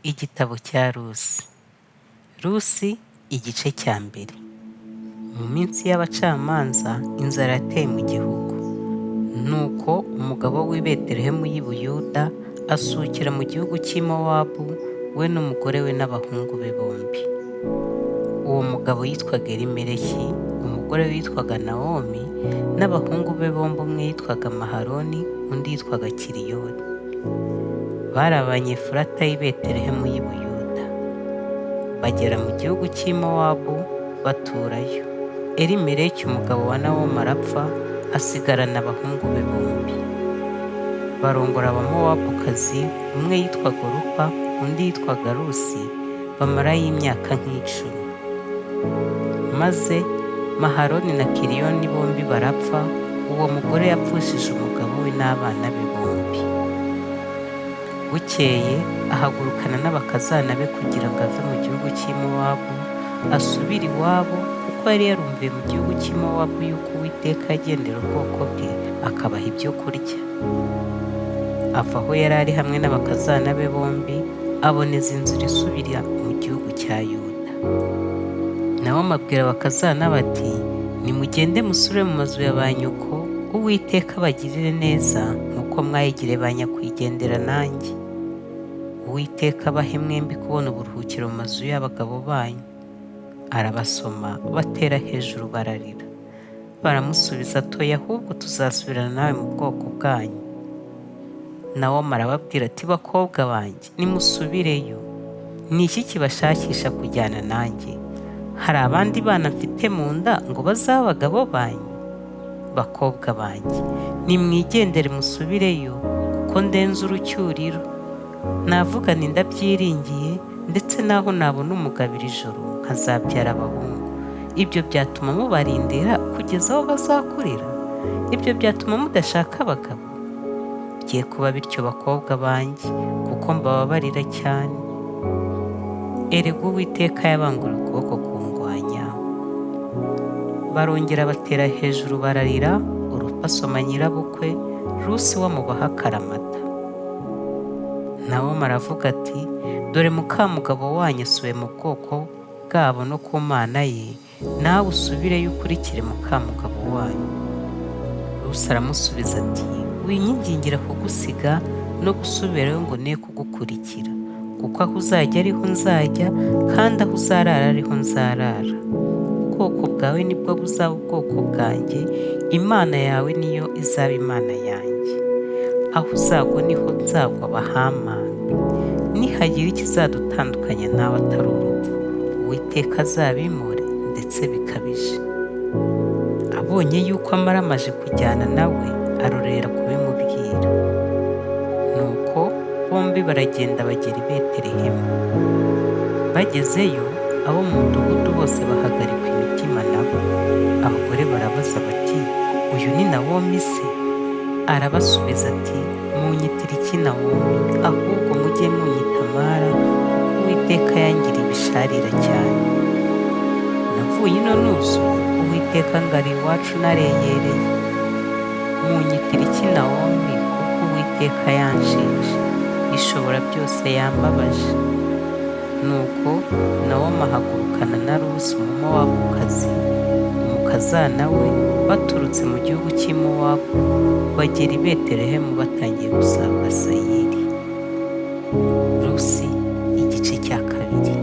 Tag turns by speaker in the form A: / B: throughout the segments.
A: Igitabo cya Rusi. Rusi igice cya mbere. Mu minsi y'abacamanza inzara yateye mu gihugu. Nuko umugabo w'i Betelehemu y'i Buyuda asukira mu gihugu cy'i Mowabu, we n'umugore we n'abahungu be bombi. Uwo mugabo yitwaga Elimeleki, umugore we yitwaga Nawomi, n'abahungu be bombi, umwe yitwaga Mahaloni, undi yitwaga Kiliyoni. Bari Abanyefurata y'i Betelehemu y'i Buyuda. Bagera mu gihugu cy'i Mowabu baturayo. Elimeleki umugabo wa Nawomi arapfa, asigarana abahungu be bombi. Barongora Abamowabukazi, umwe yitwaga Orupa, undi yitwaga Rusi, bamarayo imyaka nk'icumi. Maze Mahaloni na Kiliyoni bombi barapfa, uwo mugore yapfushije umugabo we n'abana be bombi. Bukeye ahagurukana n'abakazana be kugira ngo ave mu gihugu cy'i Mowabu asubire iwabo, kuko yari yarumviye mu gihugu cy'i Mowabu yuko Uwiteka agendera ubwoko bwe akabaha ibyo kurya. Ava aho yari ari hamwe n'abakazana be bombi, aboneza inzira isubira mu gihugu cya Yuda. Nabo abwira abakazana bati, nimugende musubire mu mazu ya ba nyoko, Uwiteka abagirire neza nk'uko mwayigiriye ba nyakwigendera nanjye. Uwiteka abahe mwembi kubona uburuhukiro mu mazu y'abagabo banyu. Arabasoma, batera hejuru bararira. Baramusubiza atoya, ahubwo tuzasubirana nawe mu bwoko bwanyu. Nawomi arababwira ati, bakobwa banjye nimusubireyo. Ni iki kibashakisha kujyana nanjye? Hari abandi bana mfite mu nda ngo bazabe abagabo banyu? Bakobwa banjye nimwigendere musubireyo, kuko ndenze urucyuriro. Navuga nti ndabyiringiye, ndetse naho nabona umugabira ijoro nkazabyara abahungu. Ibyo byatuma mubarindira kugeza aho bazakurira? Ibyo byatuma mudashaka abagabo? Bigiye kuba bityo bakobwa banjye, kuko mbababarira cyane. Erega Uwiteka yabanguriye ukuboko kundwanya. Barongera batera hejuru bararira. Orupa asoma nyirabukwe, Rusi wamubaha akaramata. Nawomi aravuga ati, dore mukamugabo wanyu asubiye mu bwoko bwabo no ku Mana ye, nawe usubireyo ukurikire mukamugabo wanyu. Rusi aramusubiza ati, winyingingira kugusiga no gusubirayo ngo ne kugukurikira, kuko aho uzajya ariho nzajya, kandi aho uzarara ariho nzarara. Ubwoko bwawe nibwo buzaba ubwoko bwanjye, Imana yawe niyo izaba Imana yanjye. Aho uzagwa niho nzagwa bahamambe. Nihagira ikizadutandukanya nawe atari urupfu, Uwiteka azabimure, ndetse bikabije. Abonye yuko amaramaje kujyana nawe, arorera kubimubwira. Nuko bombi baragenda bagera i Betelehemu. Bagezeyo, abo mu mudugudu bose bahagarikwa imitima nabo. Abagore barabaza bati, uyu ni Nawomi se? Arabasubiza ati, munyitira iki Nawomi? Ahubwo mujye munyita Mara, kuko Uwiteka yangiriye ibisharira cyane. Navuye ino nuzuye, Uwiteka ngari iwacu nareyereye. Munyitira iki Nawomi? Kuko Uwiteka yanshinje, Ishobora byose yambabaje. Nuko Nawomi ahagurukana na Rusi Umumowabukazi, umukazana we, baturutse mu gihugu cy'i Mowabu, bagera i Betelehemu batangiye gusarura sayiri. Rusi igice cya kabiri.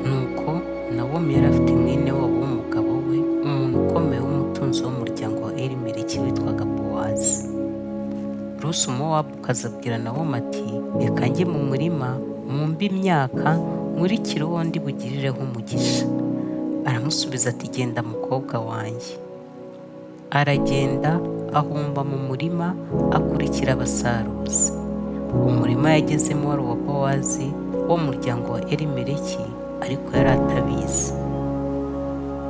A: Nuko Nawomi yari afite mwene wabo w'umugabo we, umuntu ukomeye w'umutunzi w'umuryango wa Elimeleki witwaga Bowazi. Rusi Umumowabukazi abwira Nawomi ati, reka njye mu murima mumbe imyaka, nkurikire uwo ndi bugirireho umugisha. Aramusubiza ati, genda mukobwa wanjye. Aragenda ahumba mu murima, akurikira abasaruzi. Umurima yagezemo wari uwa Bowazi wo mu muryango wa Elimeleki, ariko yari atabizi.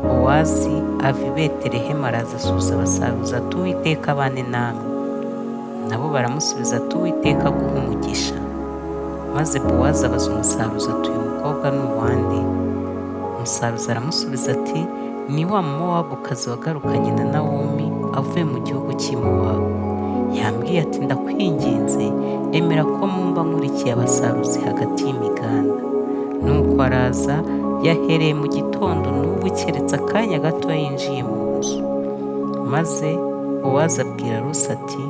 A: Bowazi ava i Betelehemu araza asuhuza abasaruzi ati, Uwiteka abane namwe. Nabo baramusubiza ati, Uwiteka aguhe umugisha. Maze Bowazi abaza umusaruzi ati, uyu mukobwa ni uwande? Umusaruzi aramusubiza ati, ni wa Mumowabukazi wagarukanye na Nawomi avuye mu gihugu cy'i Mowabu. Yambwiye ati, ndakwinginze, emera ko mumba nkurikiye abasaruzi hagati y'imiganda. araza, yahereye mu gitondo n'ubu keretse akanya gato yinjiye mu nzu. Maze Bowazi abwira Rusi ati,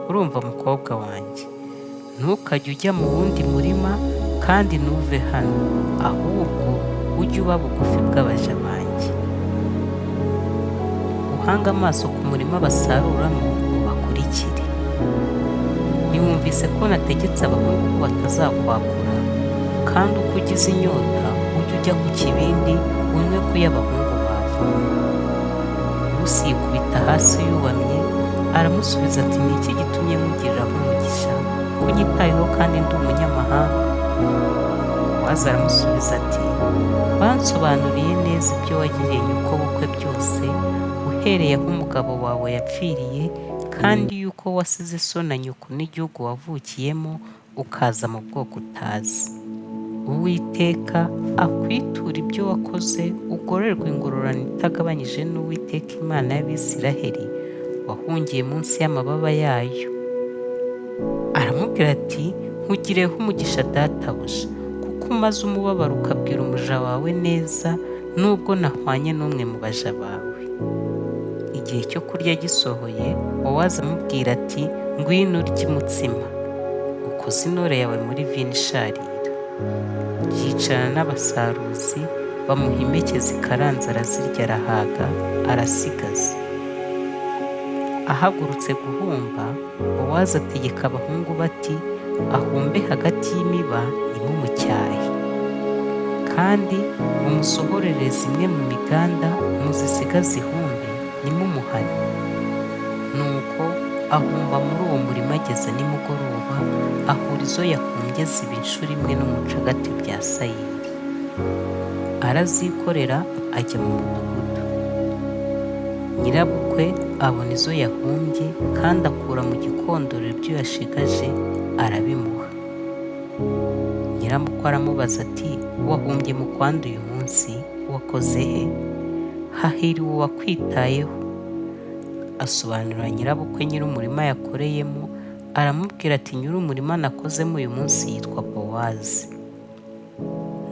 A: urumva mukobwa wanjye, ntukajye ujya mu wundi murima kandi ntuve hano, ahubwo ujye uba bugufi bw'abaja banjye. Uhange amaso ku murima basaruramo ubakurikire. Ntiwumvise ko nategetse abahungu ko batazakwakura, kandi uko ugize inyota ujye ujya ku kibindi unywe ku y'abahungu bavoma. Rusi yikubita hasi yubamye, aramusubiza ati, ni iki gitumye nkugiriraho umugisha, ko unyitayeho kandi ndi umunyamahanga? Bowazi aramusubiza ati, bansobanuriye neza ibyo wagiriye nyoko bukwe byose, uhereye aho umugabo wawe yapfiriye, kandi yuko wasize so na nyoko n'igihugu wavukiyemo ukaza mu bwoko utazi. Uwiteka akwitura ibyo wakoze, ugororerwe ingororano itagabanyije n'Uwiteka Imana y'Abisiraheli wahungiye munsi y'amababa yayo. Aramubwira ati, nkugireho umugisha databuja, kuko umaze umubabaro ukabwira umuja wawe neza, nubwo nahwanye n'umwe mu baja bawe. Igihe cyo kurya gisohoye, Bowazi amubwira ati, ngwino urye umutsima, ukoze intore yawe muri vino isharira. Yicarana n'abasaruzi, bamuha impeke zikaranze, arazirya arahaga, arasigaza. Ahagurutse guhumba, Bowazi ategeka abahungu bati, ahumbe hagati y'imiba ntimumucyahe, kandi mumusohorere zimwe mu miganda, muzisigaze ihumbe ntimumuhane. Nuko ahumba muri uwo murima ageza nimugoroba, ahura izo yahumbye ziba inshuro imwe n'umucagati bya sayiri. Arazikorera ajya mu mudugudu. Nyirabukwe abona izo yahumbye, kandi akura mu gikondoro ibyo yashigaje arabimuha. Nyiramukwe aramubaza ati, wahumbye mu kwanda uyu munsi, wakoze he? Hahiriwe uwakwitayeho. Asobanurira nyirabukwe nyir'umurima yakoreyemo, aramubwira ati, nyir'umurima nakozemo uyu munsi yitwa Bowazi.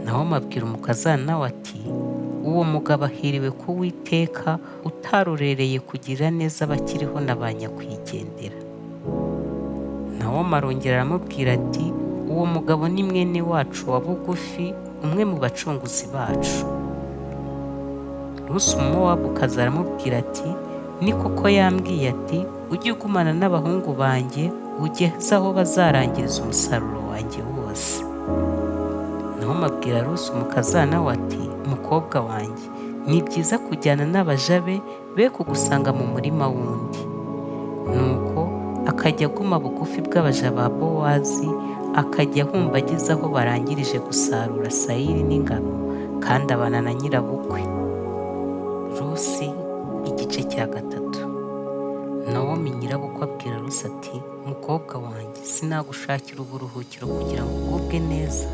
A: Naho mabwira umukazana we ati, uwo mugabo ahiriwe ko Uwiteka utarorereye kugirira neza abakiriho na ba nyakwigendera. Naho arongera aramubwira ati, uwo mugabo ni mwene wacu wa bugufi, umwe mu bacunguzi bacu. Rusi Umumowabukazi aramubwira ati, ni koko yambwiye ati, ujye ugumana n'abahungu banjye ugeze aho bazarangiriza umusaruro wanjye wose. Naho mabwira Rusi umukazana we ati, mukobwa wanjye, ni byiza kujyana n'abaja be kugusanga mu murima wundi. Nuko akajya aguma bugufi bw'abaja ba Bowazi, akajya ahumba ageze aho barangirije gusarura sayiri n'ingano, kandi abana na nyirabukwe. Rusi igice cya 3. Nawomi nyirabukwe abwira Rusi ati, mukobwa wanjye, sinagushakira uburuhukiro kugira ngo ugubwe neza?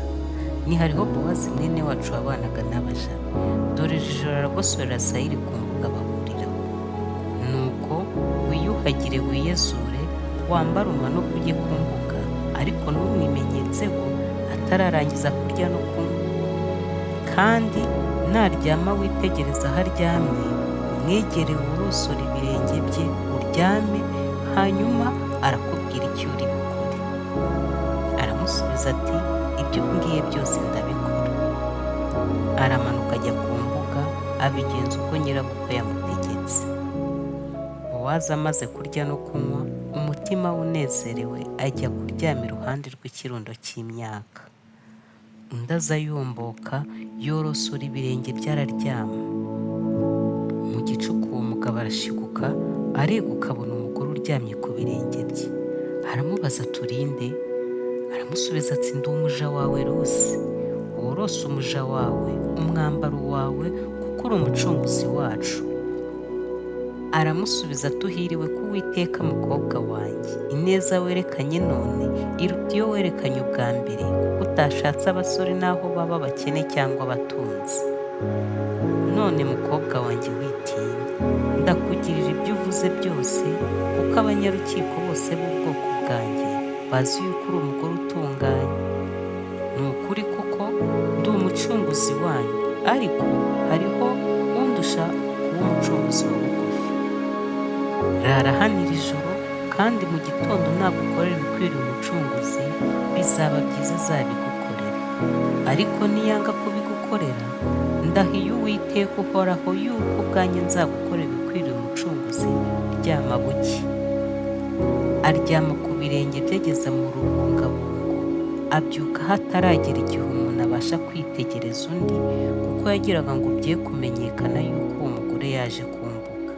A: Nihariho Bowazi mwene wacu wabanaga n'abaja, dore ijoro aragosorera sayiri ku mbuga bahuriraho. Nuko wiyuhagire wiyezure, wambare umanuke ujye ku mbuga, ariko ntumwimenyetseho atararangiza kurya no kunywa. Kandi naryama witegereza aho aryamye, umwegere wurosore ibirenge bye uryame, hanyuma arakubwira icyo uri bukore. Aramusubiza ati, ibyo mbwiye byose ndabikora. Aramanuka ajya ku mbuga, abigenza uko nyirabukwe yamutegetse. Bowazi amaze kurya no kunywa, umutima we unezerewe, ajya kuryama iruhande rw'ikirundo cy'imyaka. Undi aza yomboka, yorosora ibirenge bye araryama. Mu gicuku uwo mugabo arashiguka, areguka abona umugore uryamye ku birenge bye. Aramubaza ati, urinde? Aramusubiza ati, ndi umuja wawe Rusi. Worose umuja wawe, umwambaro wawe, kuko uri umucunguzi wacu. Aramusubiza ati, uhiriwe ko Uwiteka mukobwa wanjye, ineza werekanye none iruta iyo werekanye ubwa mbere, kuko utashatse abasore n'aho baba abakene cyangwa abatunzi. None mukobwa wanjye witinya, ndakugirira ibyo uvuze byose, kuko abanyarukiko bose b'ubwoko bwanjye bazi yuko uri umugore utunganye. Ni ukuri kuko ndi umucunguzi umucunguzi wanyu, ariko hariho undusha kuba umucunguzi wa bugufi. Rara hano iri joro, kandi mu gitondo nagukorera ibikwiriye umucunguzi, bizaba byiza azabigukorera. Ariko niyanga kubigukorera, ndahiye Uwiteka uhoraho yuko ubwanjye nzagukorera ibikwiriye umucunguzi, ryama buke. Aryama ku birenge bye ageza mu rubungabungo, abyuka hataragera igihe umuntu abasha kwitegereza undi, kuko yagiraga ngo bye kumenyekana yuko uwo mugore yaje kumbuga.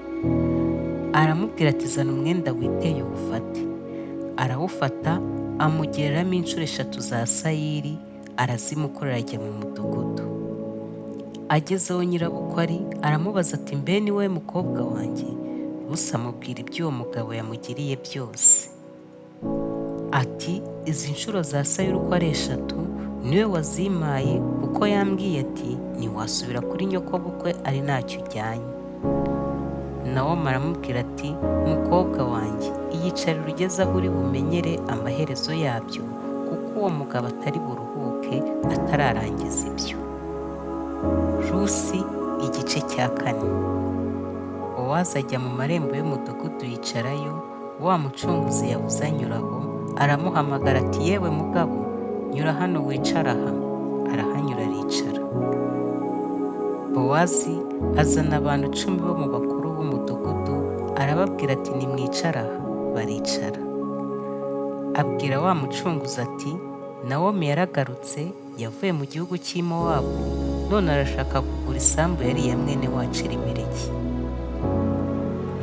A: Aramubwira ati zana umwenda witeye uwufate. Arawufata, amugereramo inshuro 3 za sayiri, arazimukorera ajya mu mudugudu. Agezeho nyirabukwe ari, aramubaza ati mbe ni wowe mukobwa wanjye? Rusi amubwira iby'uwo mugabo yamugiriye byose. Ati izi nshuro za sayiri uko ari 3 niwe wazimaye, kuko yambwiye ati ntiwasubira kuri nyokobukwe ari ntacyo ujyanye. Nawomi aramubwira ati mukobwa wanjye, iyicarire ugeze aho uri bumenyere amaherezo yabyo, kuko uwo mugabo atari buruhuke atararangiza ibyo. Rusi igice cya 4. Bowazi ajya mu marembo y'umudugudu yicarayo, wa mucunguzi yabuze anyuraho, aramuhamagara ati yewe mugabo, nyura hano wicara aha. Arahanyura aricara. Bowazi azana abantu 10 bo mu bakuru b'umudugudu, arababwira ati nimwicara aha. Baricara. Abwira wa mucunguzi ati Nawomi yaragarutse, yavuye mu gihugu cy'i Mowabu, none arashaka kugura isambu yari iya mwene wacu Elimeleki.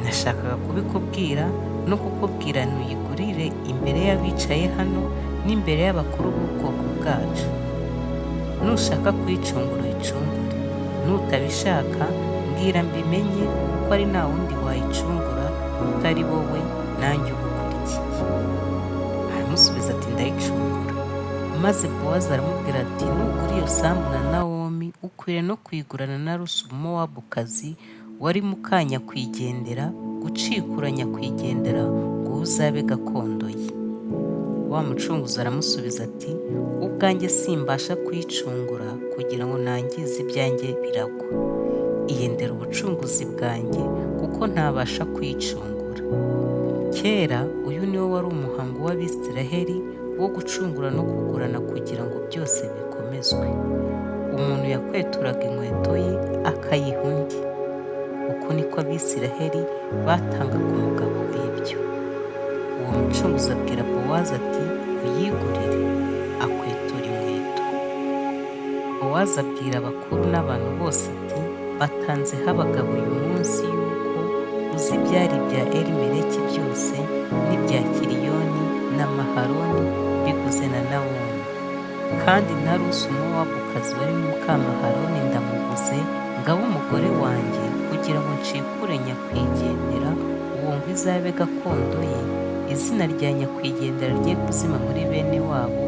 A: Nashakaga kubikubwira no kukubwira ntuyigurire imbere y'abicaye hano n'imbere y'abakuru b'ubwoko bwacu. Nushaka kuyicungura uyicungure, nutabishaka mbwira mbimenye, kuko ari nta wundi wayicungura utari wowe nanjye ugukurikiye. Aramusubiza ati ndayicungura. Maze Bowazi aramubwira ati nugura iyo sambu na Nawomi, ukwiriye no kuyigurana na Rusi Umumowabukazi wari mukanya kwigendera, gucikura nyakwigendera ngo uzabe gakondo ye. Wa mucunguzi aramusubiza ati ubwanjye simbasha kuyicungura, kugira ngo nangize ibyanjye biragwa. Iyendera ubucunguzi bwanjye, kuko ntabasha kuyicungura. Kera uyu niwo wari umuhango w'Abisiraheli wo gucungura no kugurana, kugira ngo byose bikomezwe. Umuntu yakweturaga inkweto ye akayiha undi. Uko niko Abisiraheli batangaga umugabo w'ibyo. Uwo mucunguzi abwira Bowazi ati uyigurire, akwetura inkweto. Bowazi abwira abakuru n'abantu bose ati batanzeho abagabo uyu munsi yuko uzi ibyari ibya Elimeleki byose n'ibya Kiriyoni na Mahaloni biguze na Nawomi. Kandi na Rusi Umumowabukazi wari muka Mahaloni ndamuguze ngo abe umugore wanjye, kugira ngo ncikure nyakwigendera, uwo ngo izabe gakondo ye, izina rya nyakwigendera rye kuzima muri bene wabo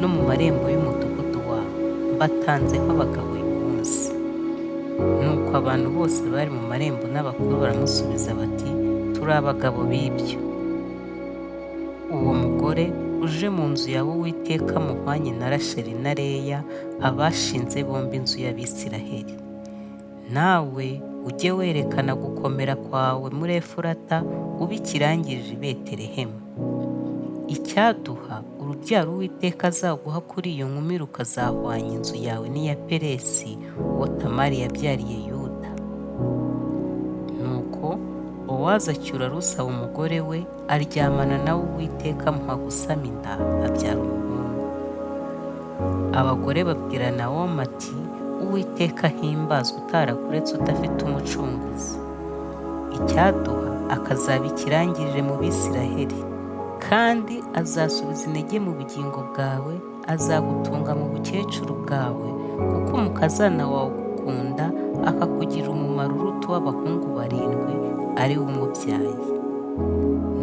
A: no mu marembo y'umudugudu wabo. Mbatanzeho abagabo uyu munsi. Nuko abantu bose bari mu marembo n'abakuru baramusubiza bati turi abagabo b'ibyo. Uwo mugore uje mu nzu yawe Uwiteka muhwanye na Rasheli na Leya, abashinze bombi inzu y'Abisiraheli. Nawe ujye werekana gukomera kwawe muri Efurata, ubikirangirije i Betelehemu. Icyaduha urubyaro Uwiteka azaguha kuri iyo nkumi rukazahwanya inzu yawe n'iya Peresi uwo Tamari yabyariye Yuda. Nuko Bowazi acyura Rusi aba umugore we, aryamana nawe Uwiteka amuha gusama inda, abyara umuhungu. Abagore babwira Nawomi ati Uwiteka ahimbazwe utarakuretse udafite umucunguzi. Icyaduha akazaba ikirangirire mu Bisiraheli, kandi azasubiza intege mu bugingo bwawe, azagutunga mu bukecuru bwawe, kuko umukazana wawe ugukunda, akakugirira umumaro uruta uw'abahungu 7 ari we umubyaye.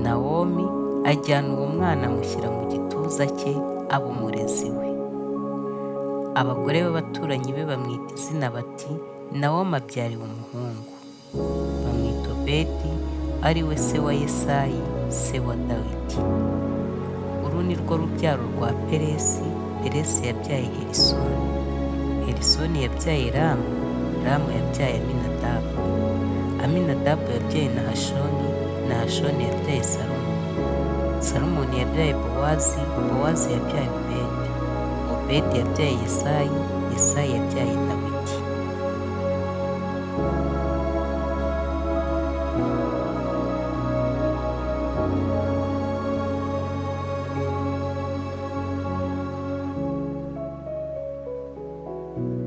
A: Nawomi ajyana uwo mwana amushyira mu gituza cye, aba umurezi we. Abagore b'abaturanyi be bamwita izina bati Nawomi abyariwe umuhungu. Bamwita Obedi, ari we se wa Yesayi se wa Dawidi. Uru ni rwo rubyaro rwa Peresi. Peresi yabyaye Herisoni. Disoni yabyaye Ramu, Ramu yabyaye Aminadabu, Aminadabu yabyaye Nahashoni, Nahashoni yabyaye Salumoni, Salumoni yabyaye Bowazi, Bowazi yabyaye Obedi, Obedi yabyaye Yesayi, Yesayi yabyaye Dawidi.